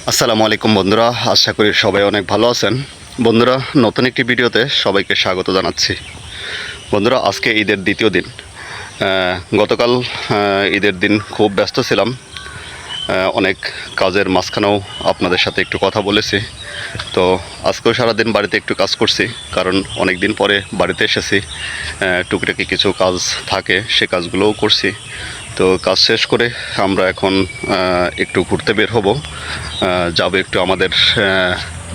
আসসালামু আলাইকুম বন্ধুরা, আশা করি সবাই অনেক ভালো আছেন। বন্ধুরা, নতুন একটি ভিডিওতে সবাইকে স্বাগত জানাচ্ছি। বন্ধুরা, আজকে ঈদের দ্বিতীয় দিন। গতকাল ঈদের দিন খুব ব্যস্ত ছিলাম, অনেক কাজের মাঝখানেও আপনাদের সাথে একটু কথা বলেছি। তো আজকেও সারাদিন বাড়িতে একটু কাজ করছি, কারণ অনেক দিন পরে বাড়িতে এসেছি। টুকিটাকি কিছু কাজ থাকে, সে কাজগুলোও করছি। তো কাজ শেষ করে আমরা এখন একটু ঘুরতে বের হব, যাব একটু আমাদের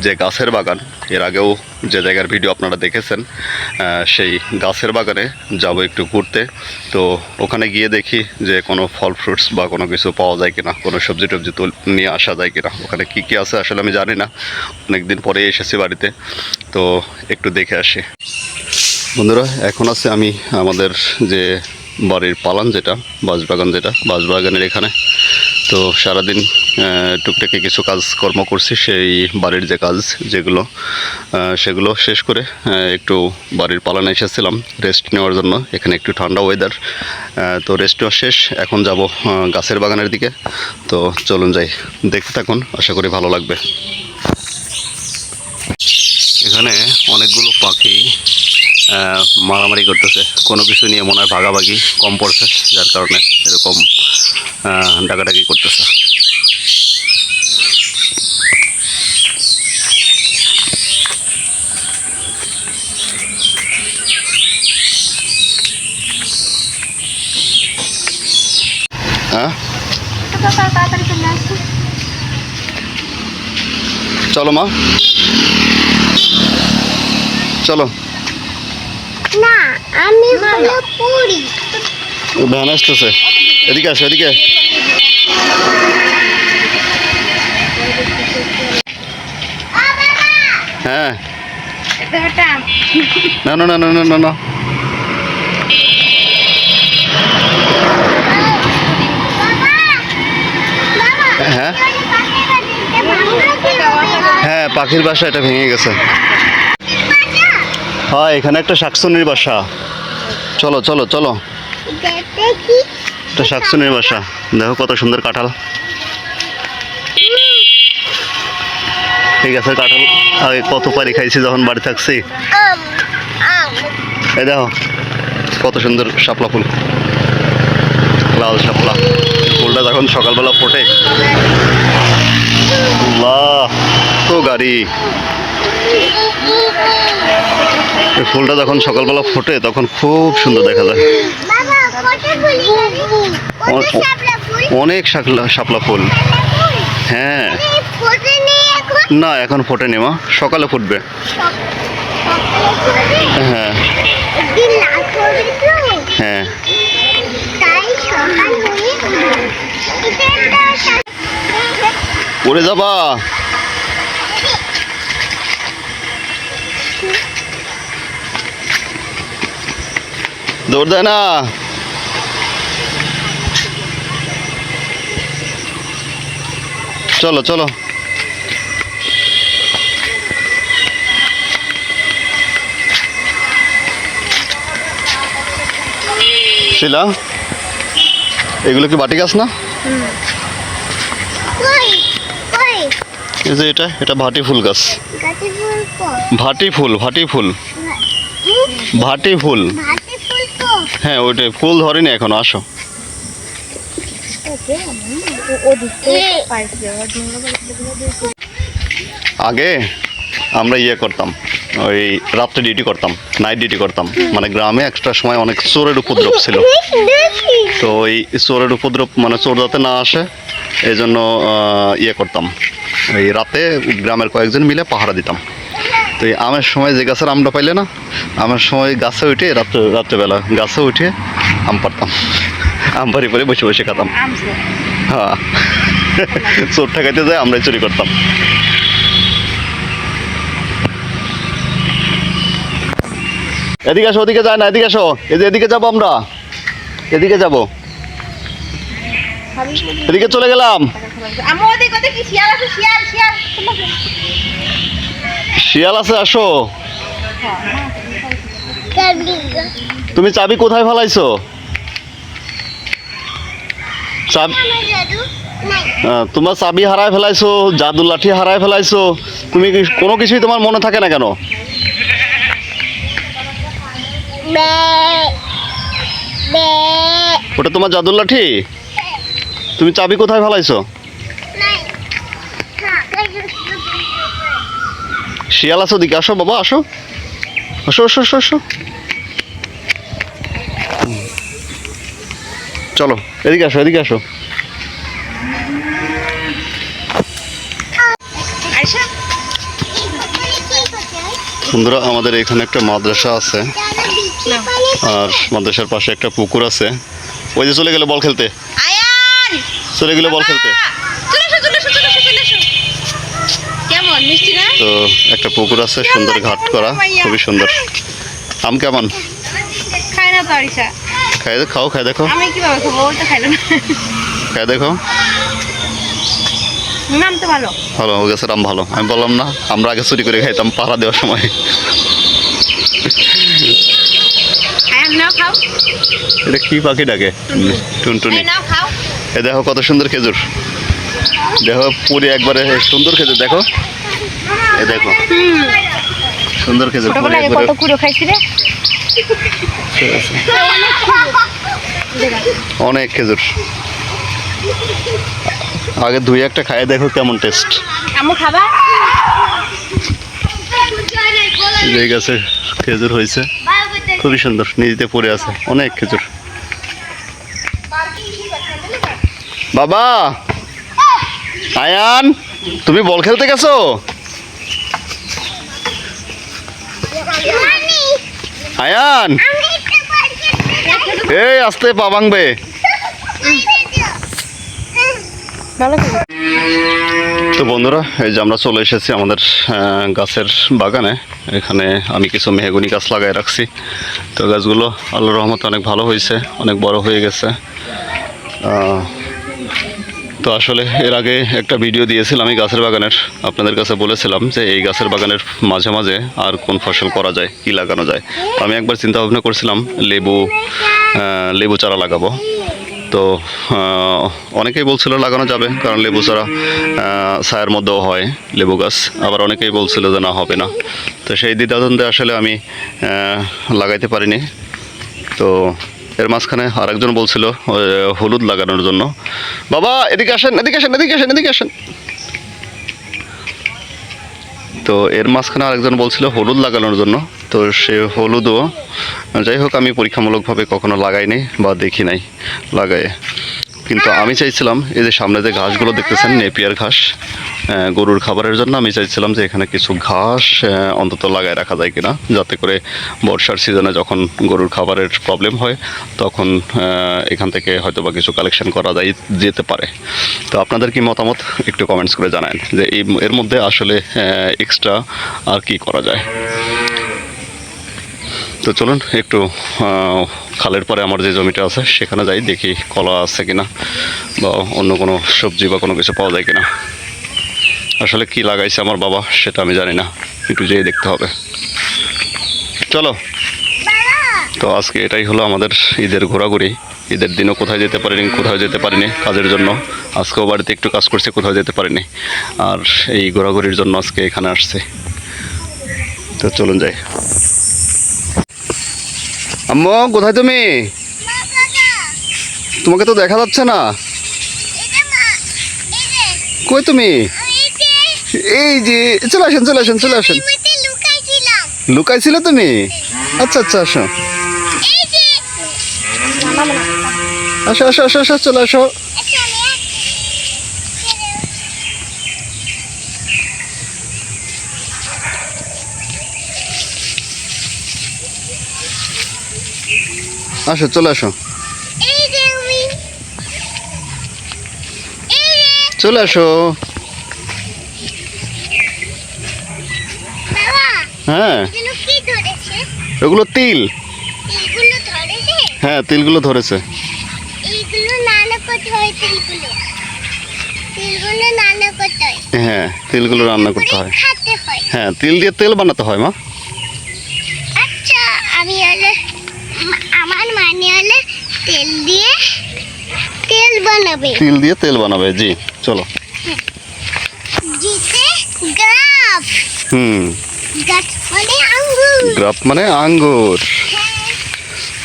যে গাছের বাগান, এর আগেও যে জায়গার ভিডিও আপনারা দেখেছেন, সেই গাছের বাগানে যাব একটু ঘুরতে। তো ওখানে গিয়ে দেখি যে কোনো ফল ফ্রুটস বা কোনো কিছু পাওয়া যায় কিনা, কোনো সবজি টবজি নিয়ে আসা যায় কিনা। ওখানে কী কী আছে আসলে আমি জানি না, অনেক দিন পরে এসেছি বাড়িতে, তো একটু দেখে আসি। বন্ধুরা, এখন আছে আমি আমাদের যে বাড়ির পালান, যেটা বাঁশবাগানের এখানে। তো সারাদিন টুকটাকি কিছু কাজকর্ম করছি, সেই বাড়ির যে কাজ যেগুলো, সেগুলো শেষ করে একটু বাড়ির পালানে এসেছিলাম রেস্ট নেওয়ার জন্য। এখানে একটু ঠান্ডা ওয়েদার, তো রেস্ট নেওয়া শেষ, এখন যাব গাছের বাগানের দিকে। তো চলুন যাই, দেখতে থাকুন, আশা করি ভালো লাগবে। এখানে অনেকগুলো পাখি মারামারি করতেছে, কোনো কিছু নিয়ে মনে হয় ভাগাভাগি কম পড়ছে, যার কারণে এরকম ডাকাডাকি করতেছে। হ্যাঁ, চলো মা, চলো। না, আমি হলো পুরি। ভ্যান আসতেছে, এদিকে আসো, এদিকে। হ্যাঁ, না না না না না না না, হ্যাঁ হ্যাঁ, পাখির বাসা এটা ভেঙে গেছে। হ্যাঁ, এখানে একটা শাকচুন্নির বাসা। চলো চলো চলো, একটা শাকচুন্নির বাসা। দেখো কত সুন্দর কাঁঠাল, ঠিক আছে। কাঁঠাল আগে কত পারি খাইছি যখন বাড়ি থাকছি। এই দেখো কত সুন্দর শাপলা ফুল, লাল শাপলা ফুলটা যখন সকালবেলা ফোটে, বাহ, তো গাড়ি। এই ফুলটা যখন সকালবেলা ফোটে তখন খুব সুন্দর দেখা যায়। অনেক শাপলা ফুল। হ্যাঁ, না এখন ফোটেনি মা, সকালে ফুটবে। হ্যাঁ হ্যাঁ, উড়ে যাবা। দৌড় দেয় না। চলো চলো, শিলা, এগুলো কি বাটি গাছ না? এই যে এটা ভাটি ফুল গাছ। ভাটি ফুল, ভাটি ফুল, ভাটি ফুল। হ্যাঁ, ওইটাই ফুল ধরেনি এখনো, আসো। আগে আমরা করতাম, ওই রাত্রে ডিউটি করতাম, নাইট ডিউটি করতাম। মানে গ্রামে একটা সময় অনেক চোরের উপদ্রব ছিল। তো ওই চোরের উপদ্রব, মানে চোর যাতে না আসে, এই জন্য করতাম, এই রাতে গ্রামের কয়েকজন মিলে পাহারা দিতাম। তো এই আমের সময় যে গাছের আমটা পাইলে না, আমের সময় গাছে উঠে রাত্রেবেলা গাছে উঠে আম পারতাম, আম পারি পরে বসে বসে খেতাম। হ্যাঁ, চোর ঠেকাইতে যায় আমরাই চুরি করতাম। এদিকে আসো, ওদিকে যায় না, এদিকে আসো। এই যে এদিকে যাবো আমরা, এদিকে যাবো, এদিকে চলে গেলাম। শিয়াল আছে, আসো। তুমি চাবি কোথায় ফেলাইছো? তোমার চাবি হারায় ফেলাইছো, জাদুর লাঠি হারায় ফেলাইছো, তুমি কোনো কিছুই তোমার মনে থাকে না কেন? ওটা তোমার জাদুর লাঠি? তুমি চাবি কোথায় ফেলাইছো? শিয়াল আছো দিকে, আসো বাবা, আসো আসো আসো আসো আসো, চলো এদিকে আসো, এদিকে আসো। বন্ধুরা, আমাদের এখানে একটা মাদ্রাসা আছে আর মাদ্রাসার পাশে একটা পুকুর আছে। ওই যে চলে গেলে বল খেলতে, চলে গেলে বল খেলতে। তো একটা পুকুর আছে, সুন্দর ঘাট করা, খুবই সুন্দর। আম কেমন? খায় না তো আরিশা। খাও, খাই দেখো, আমি কিভাবে খাবো? ও তো খাইলো না। খাই দেখো। নাম তো ভালো। ভালো ও গাছের আম ভালো, আমি বললাম না আমরা আগে চুরি করে খাইতাম পাড়া দেওয়ার সময়। হ্যাঁ, নাও খাও। এটা কি পাখি ডাকে? টুনটুনি। এই নাও খাও। এ দেখো কত সুন্দর খেজুর, দেখো পুরি একবারে সুন্দর খেজুর, দেখো এ দেখো সুন্দর খেজুর, পুরি ছোটবেলায় একবারে। কত কুড়ো খাইছি রে। অনেক খেজুর, আগে দুই একটা খাই দেখো কেমন টেস্ট। আম্মু খাবা? এই গাছে খেজুর হয়েছে, খুবই সুন্দর, নিচে পড়ে আছে অনেক খেজুর। বাবা, আয়ান তুমি বল খেলতে গেছো? আয়ান, এই আস্তে পা ভাঙবে। ভালো খাবো। তো বন্ধুরা, এই যে আমরা চলে এসেছি আমাদের গাছের বাগানে। এখানে আমি কিছু মেহগনি গাছ লাগাই রাখছি। তো গাছগুলো আল্লাহর রহমতে অনেক ভালো হয়েছে, অনেক বড় হয়ে গেছে। তো আসলে এর আগে একটা ভিডিও দিয়েছিলাম আমি গাছের বাগানের, আপনাদের কাছে বলেছিলাম যে এই গাছের বাগানের মাঝে মাঝে আর কোন ফসল করা যায়, কি লাগানো যায়। তো আমি একবার চিন্তা ভাবনা করছিলাম লেবু চারা লাগাবো। তো অনেকেই বলছিল লাগানো যাবে, কারণ লেবু চারা ছায়ার মধ্যেও হয় লেবু গাছ। আবার অনেকেই বলছিল যে না, হবে না। তো সেই দ্বিধাদ্বন্দ্বে আসলে আমি লাগাইতে পারিনি। তো এর মাঝখানে আরেকজন বলছিল হলুদ লাগানোর জন্য। বাবা এদিকে আসেন, এদিকে আসেন, এদিকে আসেন, এদিকে আসেন। তো এর মাঝখানে আরেকজন বলছিল হলুদ লাগানোর জন্য। তো সে হলুদও, যাই হোক, আমি পরীক্ষামূলকভাবে কখনো লাগাইনি বা দেখি নাই লাগাই। কিন্তু আমি চাইছিলাম এই যে সামনে যে ঘাসগুলো দেখতেছেন, নেপিয়ার ঘাস, গরুর খাবারের জন্য আমি চাইছিলাম যে এখানে কিছু ঘাস অন্তত লাগায় রাখা যায় কিনা, যাতে করে বর্ষার সিজনে যখন গরুর খাবারের প্রবলেম হয় তখন এখান থেকে হয়তো বা কিছু কালেকশন করা যেতে পারে। তো আপনাদের কি মতামত একটু কমেন্টস করে জানান যে এর মধ্যে আসলে এক্সট্রা আর কি করা যায়। তো চলুন একটু খালের পরে আমার যে জমিটা আছে সেখানে যাই, দেখি কলা আছে কিনা বা অন্য কোনো সবজি বা কোনো কিছু পাওয়া যায় কিনা। আসলে কি লাগাইছে আমার বাবা সেটা আমি জানি না, একটু যেয়ে দেখতে হবে। চলো। তো আজকে এটাই হলো আমাদের ঈদের ঘোরাঘুরি। ঈদের দিনও কোথায় যেতে পারিনি কাজের জন্য। আজকেও বাড়িতে একটু কাজ করছি, কোথাও যেতে পারিনি। আর এই ঘোরাঘুরির জন্য আজকে এখানে আসছে। তো চলুন যাই। আম্মু কোথায় তুমি? তোমাকে তো দেখা যাচ্ছে না। কই তুমি? এই যে চলে আসেন, চলে আসেন, চলে আসেন। লুকাইছিলে তুমি? আচ্ছা আচ্ছা, আসো আসো আসো আসো আসো, চলে আসো। আসো, চলে আসো, চলে আসো। হ্যাঁ, ওগুলো তিল। হ্যাঁ, তিলগুলো ধরেছে। হ্যাঁ, তিলগুলো রান্না করতে হয়। হ্যাঁ, তিল দিয়ে তেল বানাতে হয় মা। আচ্ছা, আমি হলে আমার মানে হলে তেল দিয়ে তেল তেল বানাবে তিল দিয়ে তেল বানাবে, জি চলো। জিতে গ্রাফ হুম, গাছ মানে আঙ্গুর গ্রাফ মানে আঙ্গুর।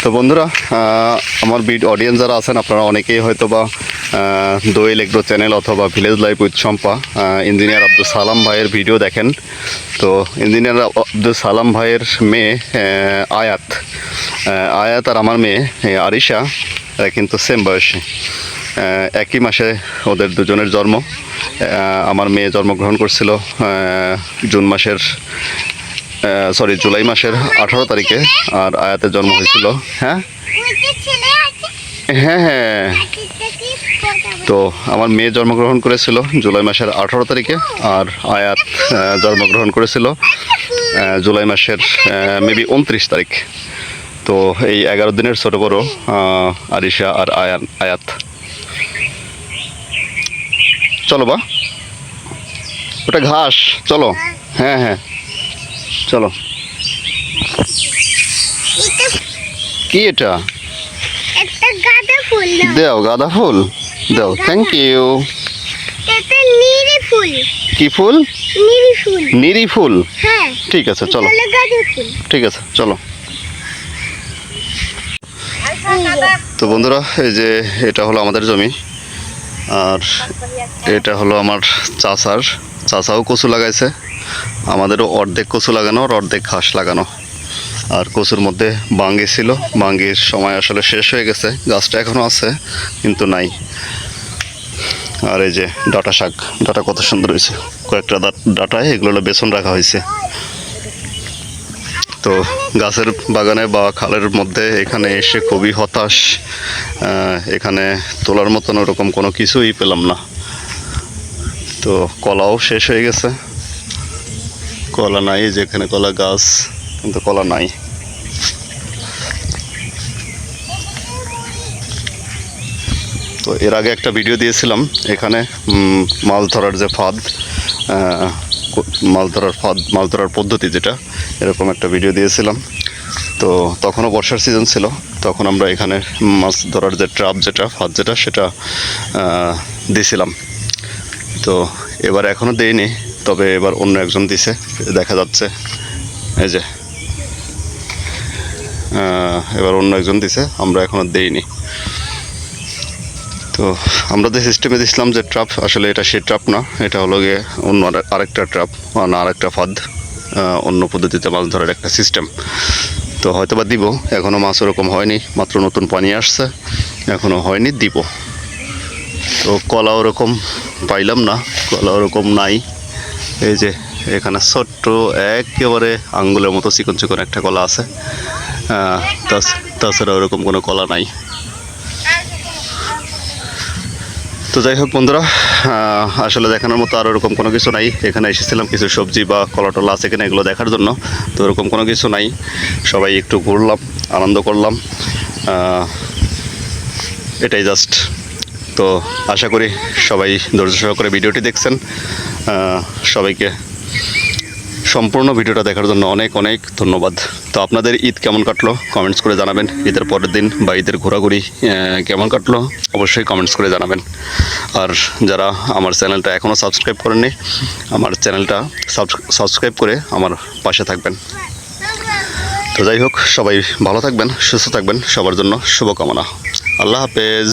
তো বন্ধুরা, আমার অডিয়েন্স যারা আছেন আপনারা অনেকেই হয়তো বা দোয়েল এগ্রো চ্যানেল অথবা village life with Shampa engineer Abdul Salam ভাইয়ের ভিডিও দেখেন। তো ইঞ্জিনিয়ার আব্দুল সালাম ভাইয়ের মেয়ে আয়াত আয়াত আর আমার মেয়ে আরিশা, এরা কিন্তু সেম বয়সী, একই মাসে ওদের দুজনের জন্ম। আমার মেয়ে জন্মগ্রহণ করছিল জুলাই মাসের 18 তারিখে, আর আয়াতের জন্ম হয়েছিল হ্যাঁ ওই যে ছেলে আছে হ্যাঁ হ্যাঁ তো আমার মেয়ে জন্মগ্রহণ করেছিল জুলাই মাসের 18 তারিখে, আর আয়াত জন্মগ্রহণ করেছিল জুলাই মাসের মেবি 29 তারিখ। তো এই 11 দিনের ছোট বড় আরিশা আর আয়াত। চলো বা, ওটা ঘাস, চলো হ্যাঁ হ্যাঁ চলো। এটা কি এটা? একটা গাঁদা ফুল না দাও গাঁদা ফুল দাও, থ্যাংক ইউ। এটা নীল ফুল কি ফুল? নীল ফুল নিরি ফুল, হ্যাঁ ঠিক আছে চলো, এটা গাঁদা ফুল ঠিক আছে চলো। তো বন্ধুরা, এই যে এটা হলো আমাদের জমি, আর এটা হলো আমার চাচাও কচু লাগাইছে। আমাদেরও অর্ধেক কচু লাগানো আর অর্ধেক ঘাস লাগানো। আর কচুর মধ্যে বাঙ্গি ছিল, বাঙ্গির সময় আসলে শেষ হয়ে গেছে, গাছটা এখনও আছে কিন্তু নাই। আর এই যে ডাঁটা শাক, ডাঁটা কত সুন্দর হয়েছে, কয়েকটা ডাঁটায় এগুলো হলো বেসন রাখা হয়েছে। তো গাছের বাগানে বা খালের মধ্যে এখানে এসে খুবই হতাশ, এখানে তোলার মতন ওরকম কোনো কিছুই পেলাম না। তো কলাও শেষ হয়ে গেছে, কলা নাই, যেখানে কলা গাছ কিন্তু কলা নাই। তো এর আগে একটা ভিডিও দিয়েছিলাম এখানে মাছ ধরার যে ফাঁদ, মাছ ধরার পদ্ধতি যেটা, এরকম একটা ভিডিও দিয়েছিলাম। তো তখনও বর্ষার সিজন ছিল, তখন আমরা এখানে মাছ ধরার যে ট্রাপ যেটা ফাঁদ যেটা সেটা দিয়েছিলাম। তো এবার এখনও দেইনি, তবে এবার অন্য একজন দিছে, দেখা যাচ্ছে এই যে এবার অন্য একজন দিছে, আমরা এখনও দেইনি। তো আমরা যে সিস্টেমে দিয়েছিলাম যে ট্রাপ, আসলে এটা সেই ট্রাপ না, এটা হলো গিয়ে অন্য আরেকটা ট্রাপ, না আরেকটা ফাঁদ, অন্য পদ্ধতিতে মাছ ধরার একটা সিস্টেম। তো হয়তো বা দিব, এখনও মাছ ওরকম হয়নি, মাত্র নতুন পানি আসছে, এখনও হয়নি, দিব। তো কলা ওরকম পাইলাম না, কলা ওরকম নাই। এই যে এখানে ছোট্ট একেবারে আঙ্গুলের মতো চিকন চিকন একটা কলা আছে, তাছাড়া ওরকম কোনো কলা নাই। তো যাই হোক বন্ধুরা, আসলে দেখানোর মতো আর ওরকম কোনো কিছু নাই। এখানে এসেছিলাম কিছু সবজি বা কলা টলা আছে কিনা এগুলো দেখার জন্য, তো ওরকম কোনো কিছু নাই। সবাই একটু ঘুরলাম, আনন্দ করলাম, এটাই জাস্ট। তো আশা করি সবাই ধৈর্য সহকারে ভিডিওটি দেখছেন। সবাইকে সম্পূর্ণ ভিডিওটা দেখার জন্য অনেক অনেক ধন্যবাদ। তো আপনাদের ঈদ কেমন কাটলো কমেন্টস করে জানাবেন, ঈদের পরের দিন বা ঈদের ঘোরাঘুরি কেমন কাটলো অবশ্যই কমেন্টস করে জানাবেন। আর যারা আমার চ্যানেলটা এখনও সাবস্ক্রাইব করেননি, আমার চ্যানেলটা সাবস্ক্রাইব করে আমার পাশে থাকবেন। তো যাই হোক, সবাই ভালো থাকবেন, সুস্থ থাকবেন, সবার জন্য শুভকামনা। আল্লাহ হাফেজ।